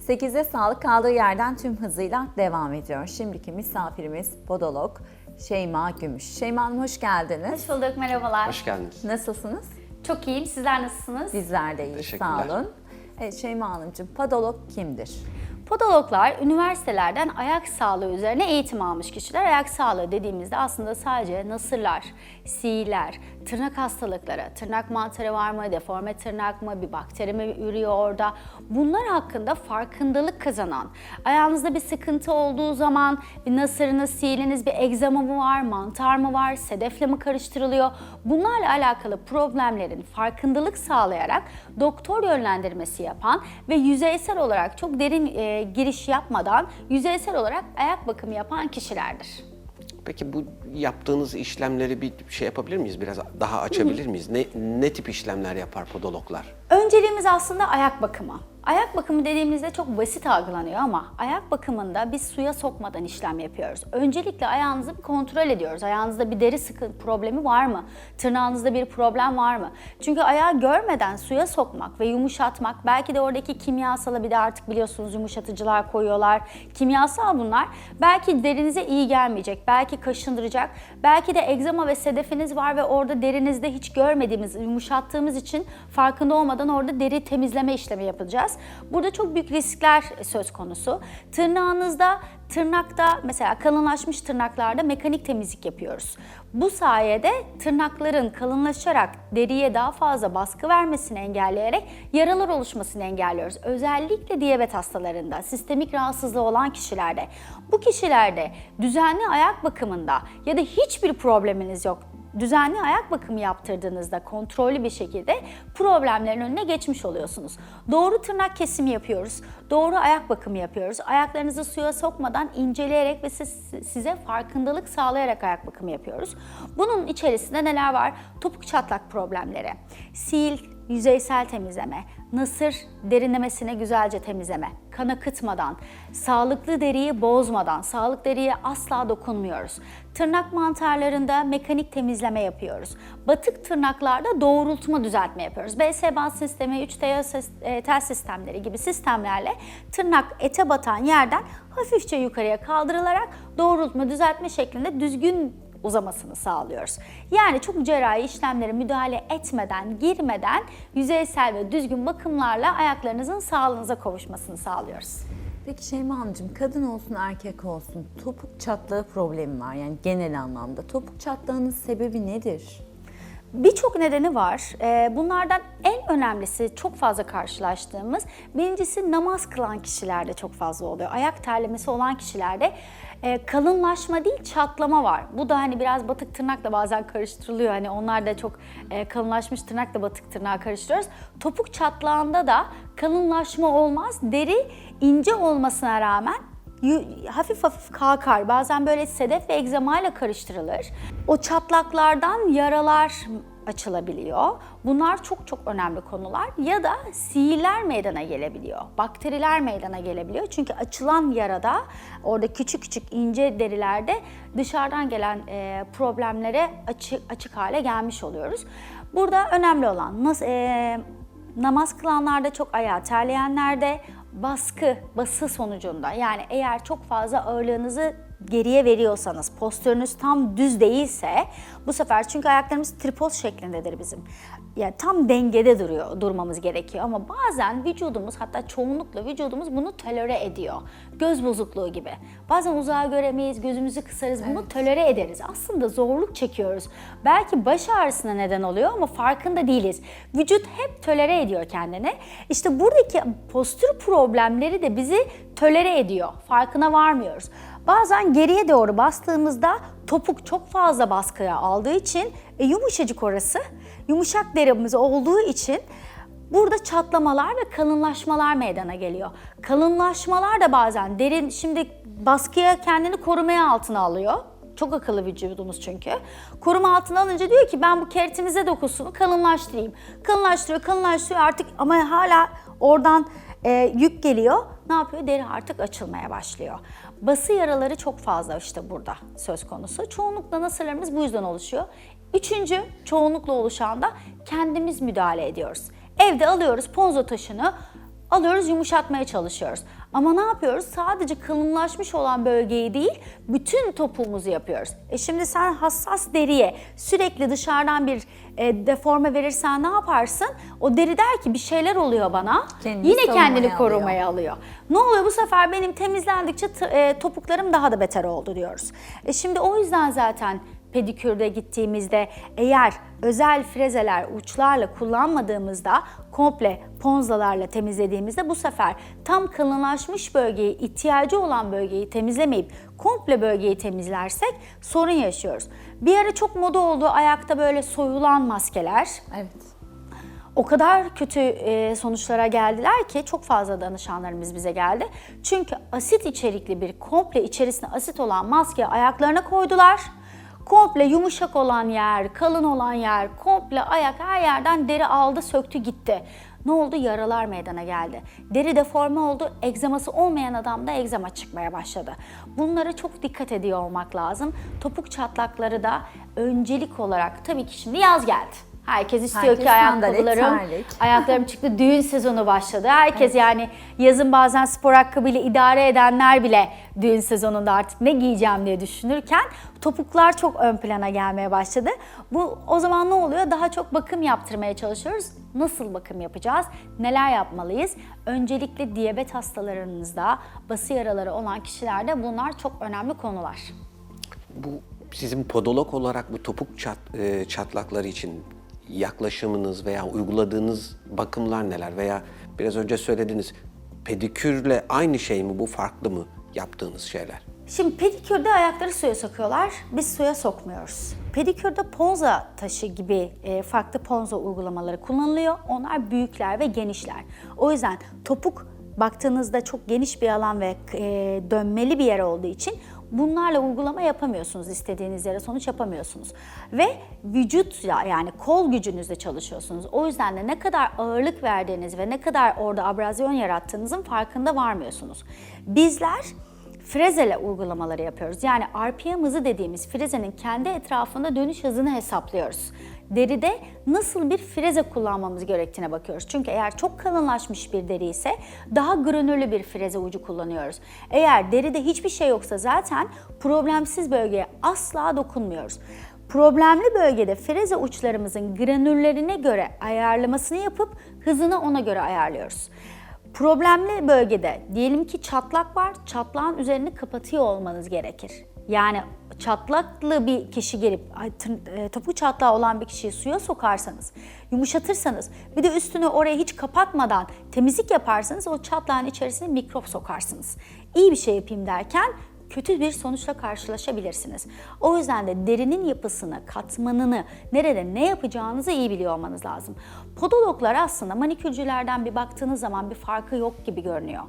8'e sağlık kaldığı yerden tüm hızıyla devam ediyor. Şimdiki misafirimiz podolog Şeyma Gümüş. Şeyma Hanım hoş geldiniz. Hoş bulduk, merhabalar. Hoş geldiniz. Nasılsınız? Çok iyiyim, sizler nasılsınız? Bizler de iyiyiz, Teşekkürler. sağ olun. Evet, Şeyma Hanımcığım, podolog kimdir? Podologlar üniversitelerden ayak sağlığı üzerine eğitim almış kişiler. Ayak sağlığı dediğimizde aslında sadece nasırlar, siyiler, tırnak hastalıkları, tırnak mantarı var mı, deforme tırnak mı, bir bakteri mi ürüyor orada? Bunlar hakkında farkındalık kazanan, ayağınızda bir sıkıntı olduğu zaman bir nasırınız, siyiliniz, bir egzama mı var, mantar mı var, sedefle mi karıştırılıyor? Bunlarla alakalı problemlerin farkındalık sağlayarak doktor yönlendirmesi yapan ve yüzeysel olarak çok derin giriş yapmadan yüzeysel olarak ayak bakımı yapan kişilerdir. Peki bu yaptığınız işlemleri bir şey yapabilir miyiz? Biraz daha açabilir miyiz? Ne tip işlemler yapar podologlar? Önceliğimiz aslında ayak bakımı. Ayak bakımı dediğimizde çok basit algılanıyor ama ayak bakımında biz suya sokmadan işlem yapıyoruz. Öncelikle ayağınızı bir kontrol ediyoruz. Ayağınızda bir deri sıkıntı problemi var mı? Tırnağınızda bir problem var mı? Çünkü ayağı görmeden suya sokmak ve yumuşatmak, belki de oradaki kimyasala, bir de artık biliyorsunuz yumuşatıcılar koyuyorlar. Kimyasal bunlar. Belki derinize iyi gelmeyecek, belki kaşındıracak, belki de egzama ve sedefiniz var ve orada derinizde hiç görmediğimiz, yumuşattığımız için farkında olmadan orada deri temizleme işlemi yapacağız. Burada çok büyük riskler söz konusu. Tırnakta mesela kalınlaşmış tırnaklarda mekanik temizlik yapıyoruz. Bu sayede tırnakların kalınlaşarak deriye daha fazla baskı vermesini engelleyerek yaralar oluşmasını engelliyoruz. Özellikle diyabet hastalarında, sistemik rahatsızlığı olan kişilerde. Bu kişilerde düzenli ayak bakımında ya da hiçbir probleminiz yok, düzenli ayak bakımı yaptırdığınızda kontrollü bir şekilde problemlerin önüne geçmiş oluyorsunuz. Doğru tırnak kesimi yapıyoruz, doğru ayak bakımı yapıyoruz. Ayaklarınızı suya sokmadan inceleyerek ve size farkındalık sağlayarak ayak bakımı yapıyoruz. Bunun içerisinde neler var? Topuk çatlak problemleri, sil, yüzeysel temizleme, nasır derinlemesine güzelce temizleme, kan akıtmadan, sağlıklı deriyi bozmadan, sağlıklı deriye asla dokunmuyoruz. Tırnak mantarlarında mekanik temizleme yapıyoruz. Batık tırnaklarda doğrultma düzeltme yapıyoruz. BS-Band sistemi, 3T tel sistemleri gibi sistemlerle tırnak ete batan yerden hafifçe yukarıya kaldırılarak doğrultma düzeltme şeklinde düzgün uzamasını sağlıyoruz. Yani çok cerrahi işlemlere müdahale etmeden, girmeden yüzeysel ve düzgün bakımlarla ayaklarınızın sağlığınıza kavuşmasını sağlıyoruz. Peki Şeyma Hanımcığım, kadın olsun erkek olsun topuk çatlağı problemi var, yani genel anlamda. Topuk çatlağının sebebi nedir? Birçok nedeni var. Bunlardan en önemlisi çok fazla karşılaştığımız, birincisi namaz kılan kişilerde çok fazla oluyor. Ayak terlemesi olan kişilerde kalınlaşma değil çatlama var. Bu da hani biraz batık tırnakla bazen karıştırılıyor. Hani onlar da çok kalınlaşmış tırnakla batık tırnağı karıştırıyoruz. Topuk çatlağında da kalınlaşma olmaz. Deri ince olmasına rağmen hafif hafif kalkar. Bazen böyle sedef ve egzamayla karıştırılır. O çatlaklardan yaralar açılabiliyor. Bunlar çok çok önemli konular. Ya da siiller meydana gelebiliyor. Bakteriler meydana gelebiliyor. Çünkü açılan yarada, orada küçük küçük ince derilerde dışarıdan gelen problemlere açık hale gelmiş oluyoruz. Burada önemli olan namaz kılanlarda, çok ayağı terleyenlerde, bası sonucunda, yani eğer çok fazla ağırlığınızı geriye veriyorsanız, postürünüz tam düz değilse, bu sefer çünkü ayaklarımız tripod şeklindedir bizim. Yani tam dengede durmamız gerekiyor ama bazen vücudumuz, hatta çoğunlukla vücudumuz bunu tolere ediyor. Göz bozukluğu gibi. Bazen uzağa göremeyiz, gözümüzü kısarız, bunu tolere ederiz. Aslında zorluk çekiyoruz. Belki baş ağrısına neden oluyor ama farkında değiliz. Vücut hep tolere ediyor kendini. İşte buradaki postür problemleri de bizi tolere ediyor. Farkına varmıyoruz. Bazen geriye doğru bastığımızda topuk çok fazla baskıya aldığı için yumuşacık orası, yumuşak derimiz olduğu için burada çatlamalar ve kalınlaşmalar meydana geliyor. Kalınlaşmalar da bazen derin, şimdi baskıya kendini korumaya altına alıyor. Çok akıllı vücudumuz çünkü. Koruma altına alınca diyor ki ben bu keratinize dokusunu kalınlaştırayım. Kalınlaştırıyor artık ama hala oradan yük geliyor. Ne yapıyor? Deri artık açılmaya başlıyor. Bası yaraları çok fazla işte burada söz konusu. Çoğunlukla nasırlarımız bu yüzden oluşuyor. Üçüncü, çoğunlukla oluşan da kendimiz müdahale ediyoruz. Evde alıyoruz ponzo taşını, alıyoruz, yumuşatmaya çalışıyoruz. Ama ne yapıyoruz? Sadece kalınlaşmış olan bölgeyi değil, bütün topuğumuzu yapıyoruz. Şimdi sen hassas deriye sürekli dışarıdan bir deforme verirsen ne yaparsın? O deri der ki bir şeyler oluyor bana. Yine kendini korumaya alıyor. Ne oluyor? Bu sefer benim temizlendikçe topuklarım daha da beter oldu diyoruz. Şimdi o yüzden zaten pedikürde gittiğimizde eğer özel frezeler uçlarla kullanmadığımızda komple ponzalarla temizlediğimizde bu sefer tam kalınlaşmış bölgeyi, ihtiyacı olan bölgeyi temizlemeyip komple bölgeyi temizlersek sorun yaşıyoruz. Bir ara çok moda oldu ayakta böyle soyulan maskeler. Evet. O kadar kötü sonuçlara geldiler ki çok fazla danışanlarımız bize geldi. Çünkü asit içerikli bir komple içerisinde asit olan maskeyi ayaklarına koydular. Komple yumuşak olan yer, kalın olan yer, komple ayak her yerden deri aldı, söktü gitti. Ne oldu? Yaralar meydana geldi. Deri deforme oldu, egzaması olmayan adamda egzama çıkmaya başladı. Bunlara çok dikkat ediyor olmak lazım. Topuk çatlakları da öncelik olarak, tabii ki şimdi yaz geldi. Herkes istiyor ki ayaklarım çıktı, düğün sezonu başladı. Herkes yani yazın bazen spor ayakkabıyla idare edenler bile düğün sezonunda artık ne giyeceğim diye düşünürken topuklar çok ön plana gelmeye başladı. O zaman ne oluyor? Daha çok bakım yaptırmaya çalışıyoruz. Nasıl bakım yapacağız? Neler yapmalıyız? Öncelikle diyabet hastalarınızda, bası yaraları olan kişilerde bunlar çok önemli konular. Bu sizin podolog olarak bu topuk çatlakları için yaklaşımınız veya uyguladığınız bakımlar neler? Veya biraz önce söylediniz, pedikürle aynı şey mi bu, farklı mı yaptığınız şeyler? Şimdi pedikürde ayakları suya sokuyorlar, biz suya sokmuyoruz. Pedikürde ponza taşı gibi farklı ponza uygulamaları kullanılıyor. Onlar büyükler ve genişler. O yüzden topuk baktığınızda çok geniş bir alan ve dönmeli bir yer olduğu için bunlarla uygulama yapamıyorsunuz, istediğiniz yere sonuç yapamıyorsunuz. Ve vücutla yani kol gücünüzle çalışıyorsunuz. O yüzden de ne kadar ağırlık verdiğiniz ve ne kadar orada abrasyon yarattığınızın farkında varmıyorsunuz. Bizler frezele uygulamaları yapıyoruz. Yani RPM hızı dediğimiz frezenin kendi etrafında dönüş hızını hesaplıyoruz. Deride nasıl bir freze kullanmamız gerektiğine bakıyoruz. Çünkü eğer çok kalınlaşmış bir deri ise daha granüllü bir freze ucu kullanıyoruz. Eğer deride hiçbir şey yoksa zaten problemsiz bölgeye asla dokunmuyoruz. Problemli bölgede freze uçlarımızın granüllerine göre ayarlamasını yapıp hızını ona göre ayarlıyoruz. Problemli bölgede diyelim ki çatlak var, çatlağın üzerini kapatıyor olmanız gerekir. Yani çatlaklı bir kişi gelip topuk çatlağı olan bir kişiyi suya sokarsanız, yumuşatırsanız, bir de üstünü oraya hiç kapatmadan temizlik yaparsanız o çatlağın içerisine mikrop sokarsınız. İyi bir şey yapayım derken kötü bir sonuçla karşılaşabilirsiniz. O yüzden de derinin yapısını, katmanını, nerede ne yapacağınızı iyi biliyor olmanız lazım. Podologlar aslında manikürcülerden bir baktığınız zaman bir farkı yok gibi görünüyor.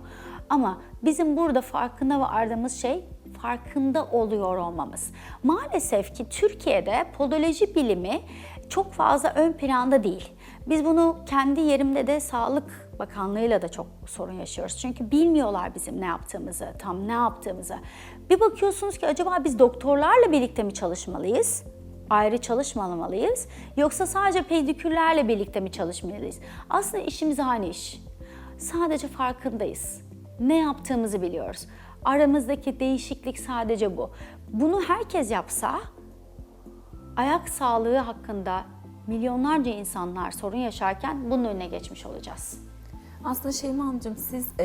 Ama bizim burada farkında vardığımız şey farkında oluyor olmamız. Maalesef ki Türkiye'de podoloji bilimi çok fazla ön planda değil. Biz bunu kendi yerimde de Sağlık Bakanlığı'yla da çok sorun yaşıyoruz. Çünkü bilmiyorlar bizim ne yaptığımızı, tam ne yaptığımızı. Bir bakıyorsunuz ki acaba biz doktorlarla birlikte mi çalışmalıyız? Ayrı çalışmamalıyız. Yoksa sadece pedikürlerle birlikte mi çalışmalıyız? Aslında işimiz aynı iş. Sadece farkındayız. Ne yaptığımızı biliyoruz. Aramızdaki değişiklik sadece bu. Bunu herkes yapsa, ayak sağlığı hakkında milyonlarca insanlar sorun yaşarken bunun önüne geçmiş olacağız. Aslında Şeyma Hanımcığım siz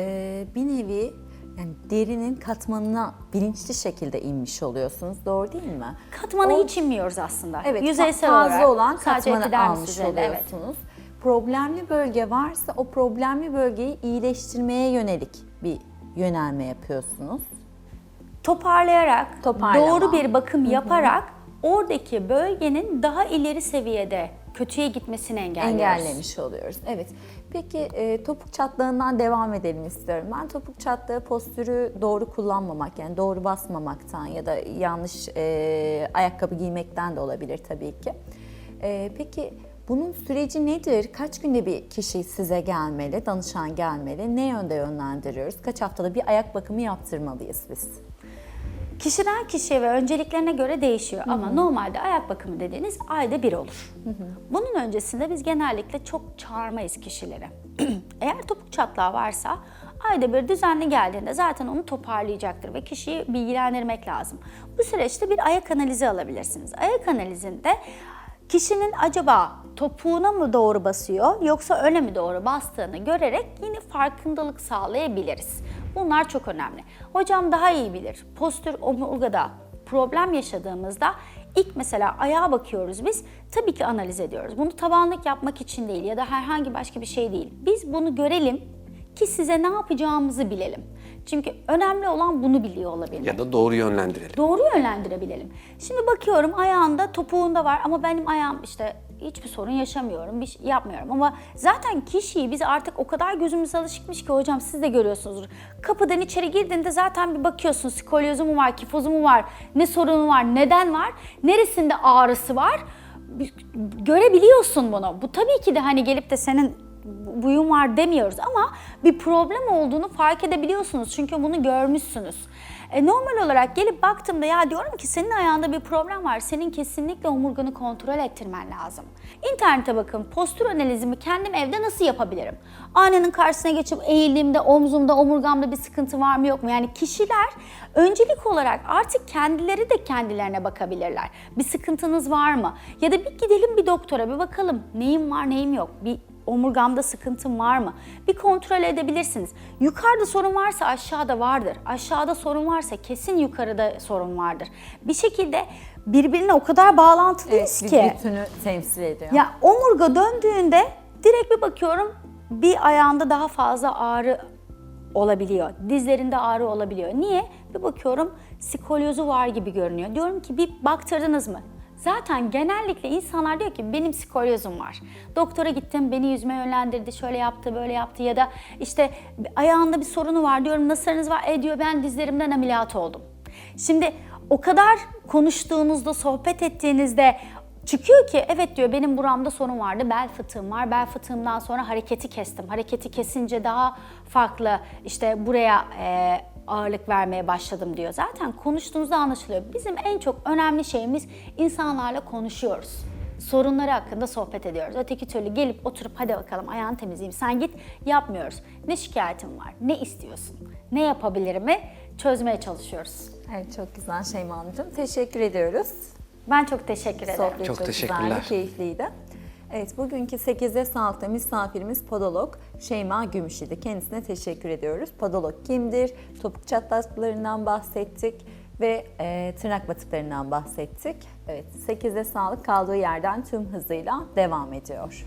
bir nevi yani derinin katmanına bilinçli şekilde inmiş oluyorsunuz. Doğru değil mi? Katmanı hiç inmiyoruz aslında. Evet, yüzeysel fazla olarak olan sadece katmanı epidermis almış üzerinde, oluyorsunuz. evet. Problemli bölge varsa o problemli bölgeyi iyileştirmeye yönelik bir yönelme yapıyorsunuz. Toparlayarak, Toparlama. doğru bir bakım yaparak oradaki bölgenin daha ileri seviyede kötüye gitmesini engellemiş oluyoruz. Evet. Peki topuk çatlağından devam edelim istiyorum. Ben topuk çatlağı postürü doğru kullanmamak, yani doğru basmamaktan ya da yanlış ayakkabı giymekten de olabilir tabii ki. Peki bunun süreci nedir? Kaç günde bir kişi size gelmeli, danışan gelmeli? Ne yönde yönlendiriyoruz? Kaç haftada bir ayak bakımı yaptırmalıyız biz? Kişiden kişiye ve önceliklerine göre değişiyor ama normalde ayak bakımı dediğiniz ayda bir olur. Bunun öncesinde biz genellikle çok çağırmayız kişileri. Eğer topuk çatlağı varsa ayda bir düzenli geldiğinde zaten onu toparlayacaktır ve kişiyi bilgilendirmek lazım. Bu süreçte bir ayak analizi alabilirsiniz. Ayak analizinde kişinin acaba topuğuna mı doğru basıyor yoksa öne mi doğru bastığını görerek yine farkındalık sağlayabiliriz. Bunlar çok önemli. Hocam daha iyi bilir. Postür omurgada problem yaşadığımızda ilk mesela ayağa bakıyoruz biz. Tabii ki analiz ediyoruz. Bunu tabanlık yapmak için değil ya da herhangi başka bir şey değil. Biz bunu görelim ki size ne yapacağımızı bilelim. Çünkü önemli olan bunu biliyor olabilmek. Ya da doğru yönlendirelim. Doğru yönlendirebilelim. Şimdi bakıyorum ayağında topuğunda var ama benim ayağım işte hiçbir sorun yaşamıyorum, bir şey yapmıyorum. Ama zaten kişiyi biz artık o kadar gözümüz alışıkmış ki hocam siz de görüyorsunuzdur. Kapıdan içeri girdiğinde zaten bir bakıyorsun skolyozu mu var, kifozu mu var, ne sorunu var, neden var, neresinde ağrısı var görebiliyorsun bunu. Bu tabii ki de hani gelip de senin buyum var demiyoruz ama bir problem olduğunu fark edebiliyorsunuz çünkü bunu görmüşsünüz. Normal olarak gelip baktığımda ya diyorum ki senin ayağında bir problem var, senin kesinlikle omurganı kontrol ettirmen lazım. İnternete bakın, postür analizimi kendim evde nasıl yapabilirim? Aynanın karşısına geçip eğildiğimde omzumda, omurgamda bir sıkıntı var mı yok mu? Yani kişiler öncelik olarak artık kendileri de kendilerine bakabilirler. Bir sıkıntınız var mı? Ya da bir gidelim bir doktora bir bakalım neyim var neyim yok. Bir omurgamda sıkıntım var mı? Bir kontrol edebilirsiniz. Yukarıda sorun varsa aşağıda vardır. Aşağıda sorun varsa kesin yukarıda sorun vardır. Bir şekilde birbirine o kadar bağlantılıyız Evet, ki. bir bütünü temsil ediyor. Ya omurga döndüğünde direkt bir bakıyorum bir ayağında daha fazla ağrı olabiliyor. Dizlerinde ağrı olabiliyor. Niye? Bir bakıyorum skolyozu var gibi görünüyor. Diyorum ki bir baktırdınız mı? Zaten genellikle insanlar diyor ki benim skolyozum var. Doktora gittim, beni yüzme yönlendirdi, şöyle yaptı, böyle yaptı ya da işte ayağında bir sorunu var diyorum nasılınız var? Diyor ben dizlerimden ameliyat oldum. Şimdi o kadar konuştuğunuzda, sohbet ettiğinizde çıkıyor ki evet diyor benim buramda sorun vardı, bel fıtığım var. Bel fıtığımdan sonra hareketi kestim. Hareketi kesince daha farklı işte buraya ağırlık vermeye başladım diyor. Zaten konuştuğunuzda anlaşılıyor. Bizim en çok önemli şeyimiz insanlarla konuşuyoruz. Sorunları hakkında sohbet ediyoruz. Öteki türlü gelip oturup hadi bakalım ayağını temizleyeyim sen git yapmıyoruz. Ne şikayetin var, ne istiyorsun, ne yapabilirimi çözmeye çalışıyoruz. Evet çok güzel Şeyma Hanımcığım. Teşekkür ediyoruz. Ben çok teşekkür ederim. Sohbet Çok çok teşekkürler. güzeldi, keyifliydi. Evet, bugünkü 8'de Sağlık'ta misafirimiz podolog Şeyma Gümüş idi. Kendisine teşekkür ediyoruz. Podolog kimdir? Topuk çatlaklarından bahsettik ve tırnak batıklarından bahsettik. Evet, 8'de Sağlık kaldığı yerden tüm hızıyla devam ediyor.